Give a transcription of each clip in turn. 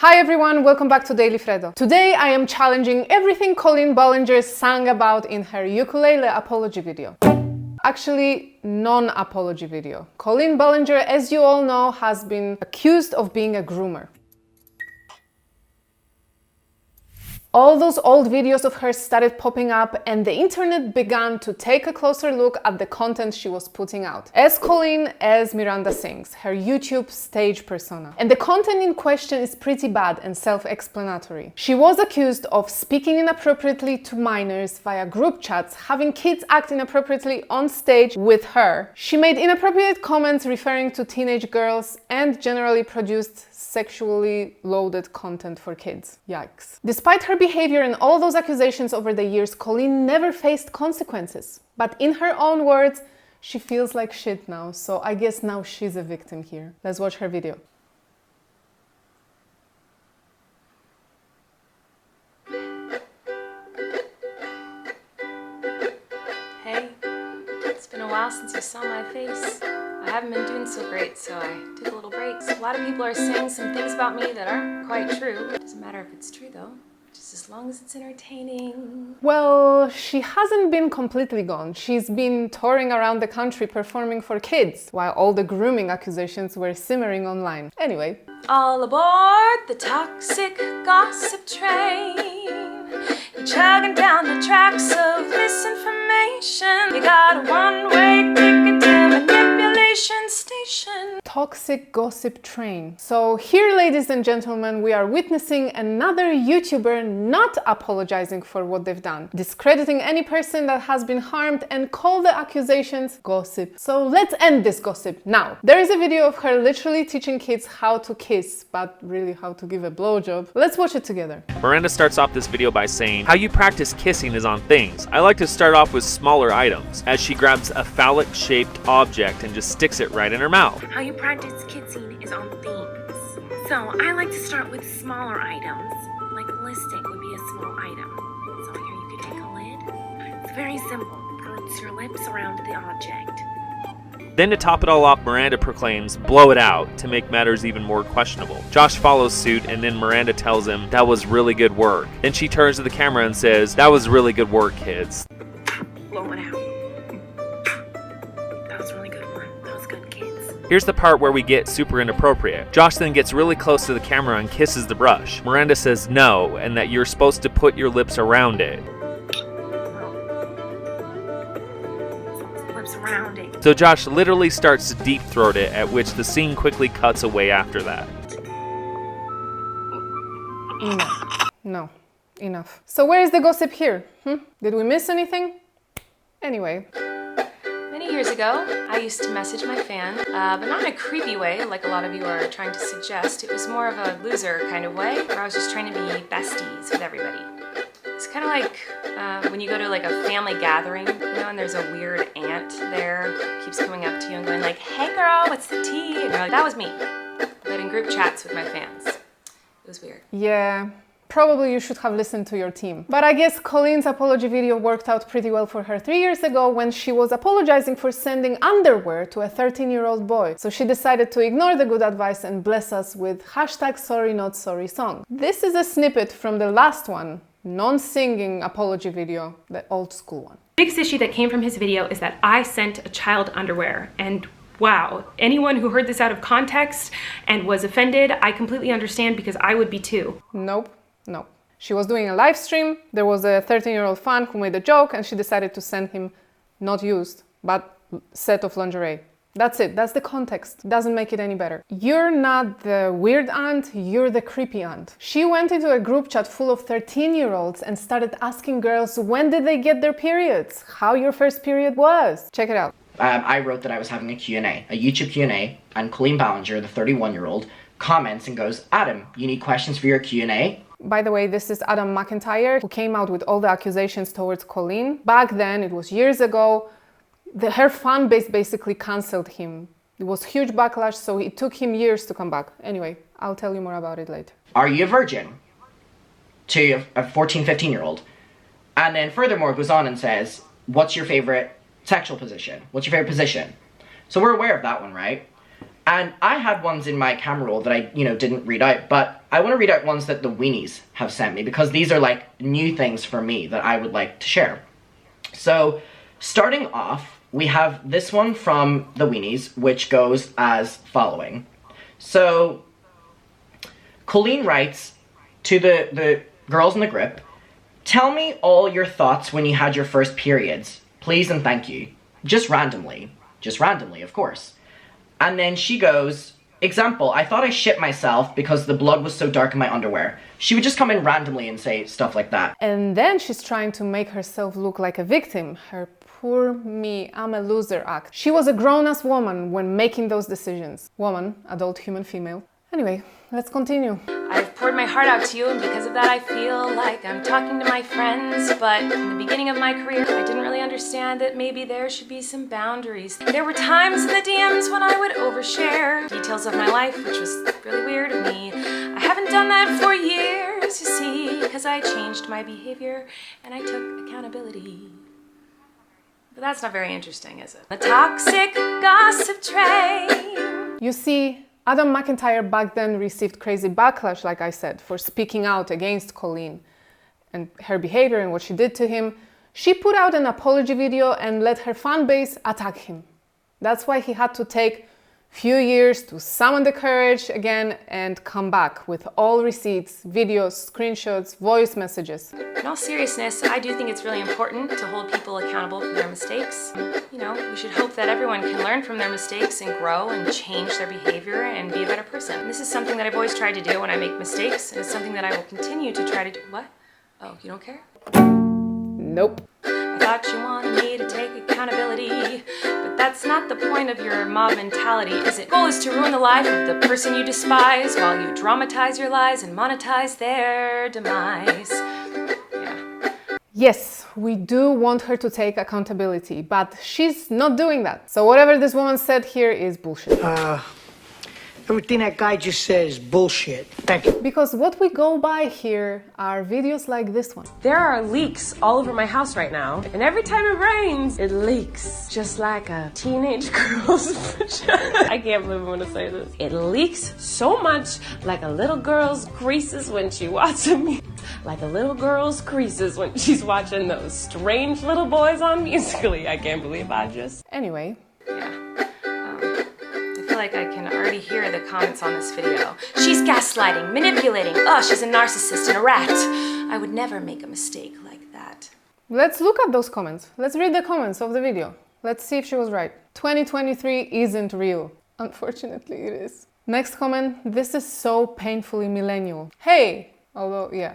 Hi everyone, welcome back to Daily Freddo. Today I am challenging everything Colleen Ballinger sang about in her ukulele apology video. Actually, non-apology video. Colleen Ballinger, as you all know, has been accused of being a groomer. All those old videos of her started popping up and the internet began to take a closer look at the content she was putting out. As Colleen as Miranda Sings, her YouTube stage persona. And the content in question is pretty bad and self-explanatory. She was accused of speaking inappropriately to minors via group chats, having kids act inappropriately on stage with her. She made inappropriate comments referring to teenage girls and generally produced sexually loaded content for kids. Yikes. Despite her behavior and all those accusations over the years, Colleen never faced consequences. But in her own words, she feels like shit now, so I guess now she's a victim here. Let's watch her video. Hey, it's been a while since you saw my face. I haven't been doing so great, so I took a little break. A lot of people are saying some things about me that aren't quite true. It doesn't matter if it's true though, just as long as it's entertaining. Well, she hasn't been completely gone. She's been touring around the country performing for kids, while all the grooming accusations were simmering online. Anyway. All aboard the toxic gossip train. You're chugging down the tracks of misinformation. You got a one-way ticket to manipulation station. Toxic gossip train. So here, ladies and gentlemen, we are witnessing another YouTuber not apologizing for what they've done, discrediting any person that has been harmed and call the accusations gossip. So let's end this gossip now. There is a video of her literally teaching kids how to kiss, but really how to give a blowjob. Let's watch it together. Miranda starts off this video by saying, how you practice kissing is on things. I like to start off with smaller items, as she grabs a phallic-shaped object and just sticks it right in her mouth. How you practice kissing is on themes. So I like to start with smaller items, like lipstick would be a small item. So here you could take a lid. It's very simple. Put your lips around the object. Then to top it all off, Miranda proclaims, blow it out, to make matters even more questionable. Josh follows suit, and then Miranda tells him, that was really good work. Then she turns to the camera and says, that was really good work, kids. Blow it out. That was really good work. That was good, kids. Here's the part where we get super inappropriate. Josh then gets really close to the camera and kisses the brush. Miranda says no, and that you're supposed to put your lips around it. Lips around it. So Josh literally starts to deep throat it, at which the scene quickly cuts away after that. No, enough. So where is the gossip here? Did we miss anything? Anyway. Many years ago, I used to message my fan, but not in a creepy way like a lot of you are trying to suggest. It was more of a loser kind of way, where I was just trying to be besties with everybody. It's kind of like when you go to like a family gathering, you know, and there's a weird aunt there, keeps coming up to you and going like, hey girl, what's the tea? And you're like, that was me, but in group chats with my fans. It was weird. Yeah. Probably you should have listened to your team. But I guess Colleen's apology video worked out pretty well for her 3 years ago when she was apologizing for sending underwear to a 13-year-old boy. So she decided to ignore the good advice and bless us with #SorryNotSorry song. This is a snippet from the last one, non-singing apology video, the old school one. The biggest issue that came from his video is that I sent a child underwear, and wow, anyone who heard this out of context and was offended, I completely understand because I would be too. Nope. No. She was doing a live stream, there was a 13-year-old fan who made a joke and she decided to send him not used, but set of lingerie. That's it, that's the context. Doesn't make it any better. You're not the weird aunt, you're the creepy aunt. She went into a group chat full of 13-year-olds and started asking girls when did they get their periods, how your first period was. Check it out. I wrote that I was having a Q&A, a YouTube Q&A, and Colleen Ballinger, the 31-year-old, comments and goes, Adam, you need questions for your Q&A? By the way, this is Adam McIntyre, who came out with all the accusations towards Colleen. Back then, it was years ago, her fan base basically cancelled him. It was huge backlash, so it took him years to come back. Anyway, I'll tell you more about it later. Are you a virgin? To a 14, 15-year-old. And then furthermore goes on and says, what's your favorite sexual position? What's your favorite position? So we're aware of that one, right? And I had ones in my camera roll that I, didn't read out, but I want to read out ones that the weenies have sent me because these are like new things for me that I would like to share. So, starting off, we have this one from the weenies, which goes as following. So, Colleen writes to the girls in the group, "Tell me all your thoughts when you had your first periods. Please and thank you. Just randomly, of course." And then she goes, "Example, I thought I shit myself because the blood was so dark in my underwear." She would just come in randomly and say stuff like that. And then she's trying to make herself look like a victim. Her poor me, I'm a loser act. She was a grown-ass woman when making those decisions. Woman, adult human female. Anyway, let's continue. I've poured my heart out to you, and because of that I feel like I'm talking to my friends, but in the beginning of my career, I didn't really understand that maybe there should be some boundaries. There were times in the DMs when I would overshare details of my life, which was really weird of me. I haven't done that for years, you see, because I changed my behavior and I took accountability. But that's not very interesting, is it? The toxic gossip train. You see, Adam McIntyre back then received crazy backlash, like I said, for speaking out against Colleen and her behavior and what she did to him. She put out an apology video and let her fan base attack him. That's why he had to take few years to summon the courage again and come back with all receipts, videos, screenshots, voice messages. In all seriousness, I do think it's really important to hold people accountable for their mistakes. We should hope that everyone can learn from their mistakes and grow and change their behavior and be a better person. This is something that I've always tried to do when I make mistakes, and it's something that I will continue to try to do. What? Oh, you don't care? Nope. I thought you wanted me to take accountability, but that's not the point of your mob mentality, is it? The goal is to ruin the life of the person you despise while you dramatize your lies and monetize their demise. Yeah. Yes, we do want her to take accountability, but she's not doing that. So whatever this woman said here is bullshit. Everything that guy just said is bullshit. Thank you. Because what we go by here are videos like this one. There are leaks all over my house right now, and every time it rains, it leaks. Just like a teenage girl's vagina. I can't believe I'm gonna say this. It leaks so much like a little girl's creases when she watching me. Like a little girl's creases when she's watching those strange little boys on Musical.ly. I can't believe I just... Anyway. Yeah. I feel like I can already hear the comments on this video. She's gaslighting, manipulating. Oh, she's a narcissist and a rat. I would never make a mistake like that. Let's look at those comments. Let's read the comments of the video. Let's see if she was right. 2023 isn't real. Unfortunately, it is. Next comment. This is so painfully millennial. Hey! Although, yeah,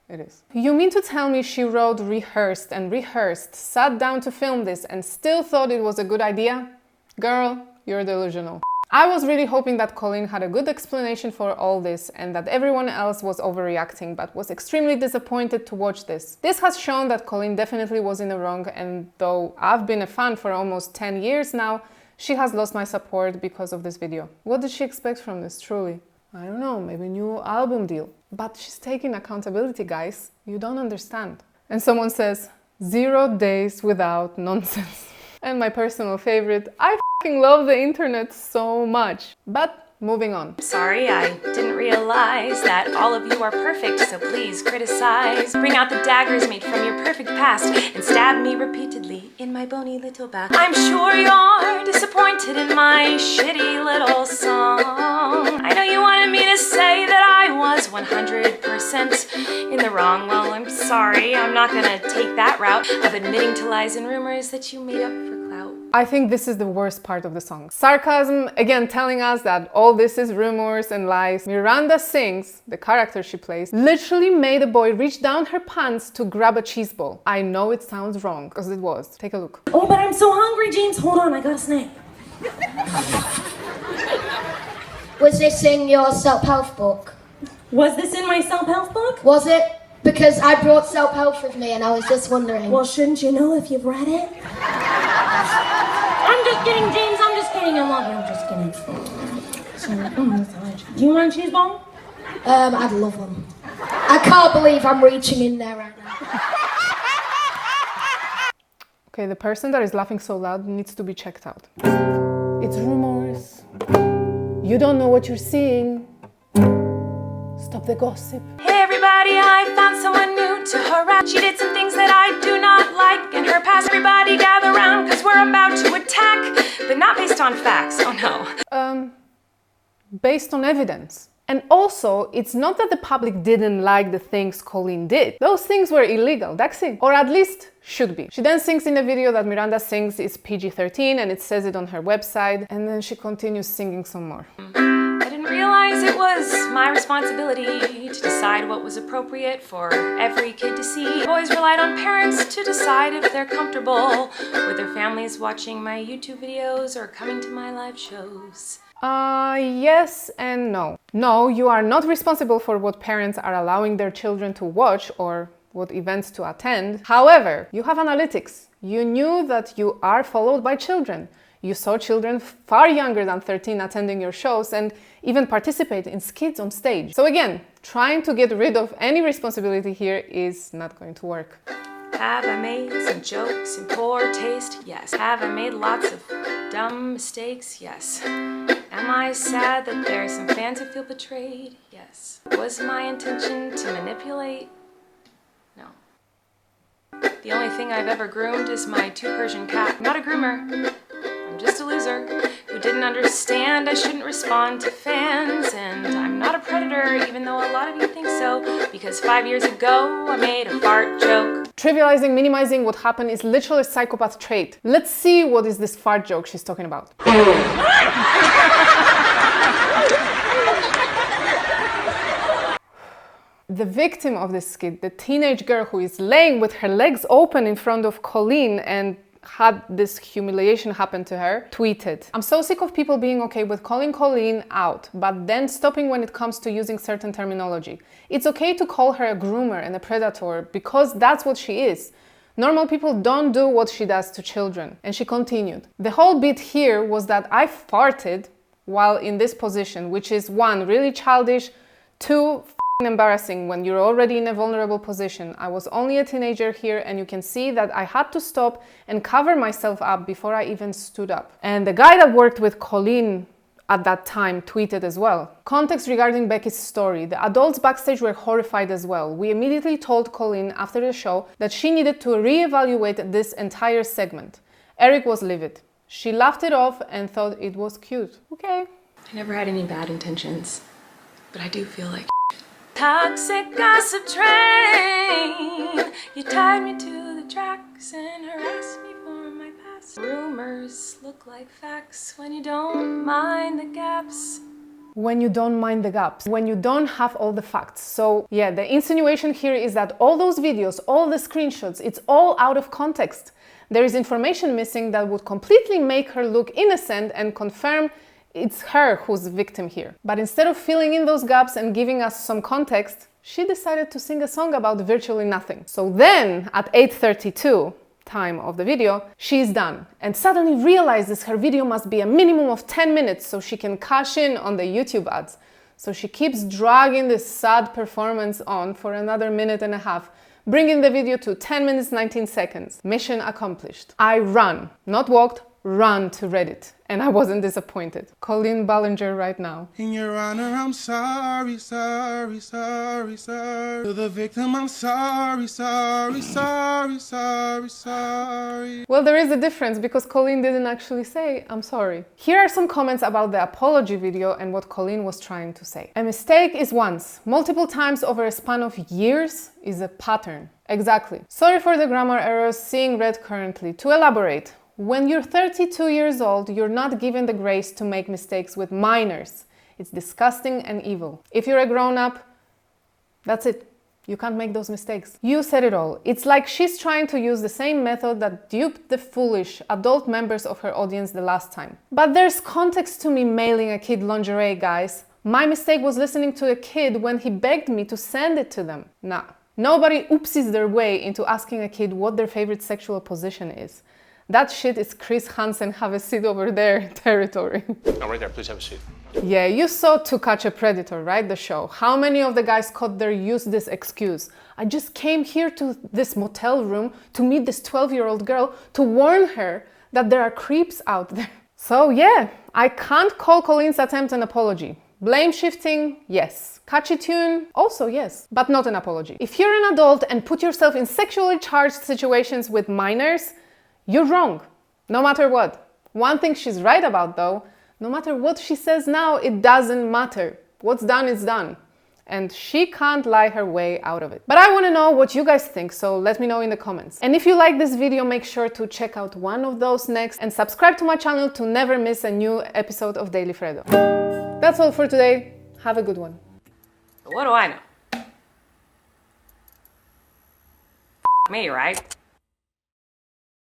it is. You mean to tell me she wrote, rehearsed and rehearsed, sat down to film this and still thought it was a good idea? Girl, you're delusional. I was really hoping that Colleen had a good explanation for all this and that everyone else was overreacting, but was extremely disappointed to watch this. This has shown that Colleen definitely was in the wrong, and though I've been a fan for almost 10 years now, she has lost my support because of this video. What did she expect from this, truly? I don't know, maybe a new album deal. But she's taking accountability, guys. You don't understand. And someone says, 0 days without nonsense. And my personal favorite, I love the internet so much. But moving on. Sorry, I didn't realize that all of you are perfect, so please criticize. Bring out the daggers made from your perfect past and stab me repeatedly in my bony little back. I'm sure you're disappointed in my shitty little song. I know you wanted me to say that I was 100% in the wrong. Well, I'm sorry, I'm not gonna take that route of admitting to lies and rumors that you made up for clout. I think this is the worst part of the song. Sarcasm, again telling us that all this is rumors and lies. Miranda Sings, the character she plays, literally made a boy reach down her pants to grab a cheese ball. I know it sounds wrong, because it was. Take a look. Oh, but I'm so hungry, James. Hold on, I got a snack. Was this in your self-help book? Was this in my self-help book? Was it? Because I brought self-help with me and I was just wondering. Well, shouldn't you know if you've read it? I'm just kidding, James. I'm just kidding. I love you. I'm just kidding. Do you want a cheese ball? I'd love one. I can't believe I'm reaching in there right now. Okay, the person that is laughing so loud needs to be checked out. It's rumors. You don't know what you're seeing. Stop the gossip. Hey everybody, I found someone new to harass. She did some things that I do not like in her past. Everybody gather round, cause we're about to attack. But not based on facts, oh no. Based on evidence. And also, it's not that the public didn't like the things Colleen did. Those things were illegal, that's it. Or at least should be. She then sings in the video that Miranda Sings is PG-13 and it says it on her website. And then she continues singing some more. I didn't realize it was my responsibility to decide what was appropriate for every kid to see. Boys relied on parents to decide if they're comfortable with their families watching my YouTube videos or coming to my live shows. Yes and no. No, you are not responsible for what parents are allowing their children to watch or what events to attend. However, you have analytics. You knew that you are followed by children. You saw children far younger than 13 attending your shows and even participate in skits on stage. So again, trying to get rid of any responsibility here is not going to work. Have I made some jokes in poor taste? Yes. Have I made lots of dumb mistakes? Yes. Am I sad that there are some fans who feel betrayed? Yes. Was my intention to manipulate? No. The only thing I've ever groomed is my 2 Persian cat. I'm not a groomer. I'm just a loser who didn't understand I shouldn't respond to fans. And I'm not a predator, even though a lot of you think so, because 5 years ago I made a fart joke. Trivializing, minimizing what happened is literally a psychopath trait. Let's see what is this fart joke she's talking about. The victim of this skit, the teenage girl who is laying with her legs open in front of Colleen and had this humiliation happen to her, tweeted, "I'm so sick of people being okay with calling Colleen out, but then stopping when it comes to using certain terminology. It's okay to call her a groomer and a predator because that's what she is. Normal people don't do what she does to children." And she continued, "The whole bit here was that I farted while in this position, which is 1, really childish, 2, embarrassing when you're already in a vulnerable position. I was only a teenager here and you can see that I had to stop and cover myself up before I even stood up." And the guy that worked with Colleen at that time tweeted as well. Context regarding Becky's story. The adults backstage were horrified as well. We immediately told Colleen after the show that she needed to reevaluate this entire segment. Eric was livid. She laughed it off and thought it was cute. Okay. I never had any bad intentions, but I do feel like toxic gossip train. You tied me to the tracks and harassed me for my past. Rumors look like facts when you don't mind the gaps. When you don't mind the gaps, when you don't have all the facts. So yeah, the insinuation here is that all those videos, all the screenshots, it's all out of context. There is information missing that would completely make her look innocent and confirm it's her who's the victim here. But instead of filling in those gaps and giving us some context, she decided to sing a song about virtually nothing. So then, at 8:32, time of the video, she's done and suddenly realizes her video must be a minimum of 10 minutes so she can cash in on the YouTube ads. So she keeps dragging this sad performance on for another 1.5 minutes, bringing the video to 10 minutes 19 seconds. Mission accomplished. I ran, not walked, run to Reddit, and I wasn't disappointed. Colleen Ballinger right now. In your honor, I'm sorry, sorry, sorry, sorry. To the victim, I'm sorry, sorry, sorry, sorry, sorry. Well, there is a difference because Colleen didn't actually say, "I'm sorry." Here are some comments about the apology video and what Colleen was trying to say. A mistake is once. Multiple times over a span of years is a pattern. Exactly. Sorry for the grammar errors, seeing red currently. To elaborate, when you're 32 years old, you're not given the grace to make mistakes with minors. It's disgusting and evil. If you're a grown-up, that's it. You can't make those mistakes. You said it all. It's like she's trying to use the same method that duped the foolish adult members of her audience the last time. But there's context to me mailing a kid lingerie, guys. My mistake was listening to a kid when he begged me to send it to them. Nah. Nobody oopsies their way into asking a kid what their favorite sexual position is. That shit is Chris Hansen have a seat over there territory. Oh, right there, please have a seat. Yeah, you saw To Catch a Predator, right? The show. How many of the guys caught there use this excuse? I just came here to this motel room to meet this 12-year-old girl to warn her that there are creeps out there. So yeah, I can't call Colleen's attempt an apology. Blame shifting, yes. Catchy tune, also yes, but not an apology. If you're an adult and put yourself in sexually charged situations with minors, you're wrong, no matter what. One thing she's right about though, no matter what she says now, it doesn't matter. What's done is done. And she can't lie her way out of it. But I want to know what you guys think, so let me know in the comments. And if you like this video, make sure to check out one of those next and subscribe to my channel to never miss a new episode of Daily Freddo. That's all for today. Have a good one. What do I know? Me, right?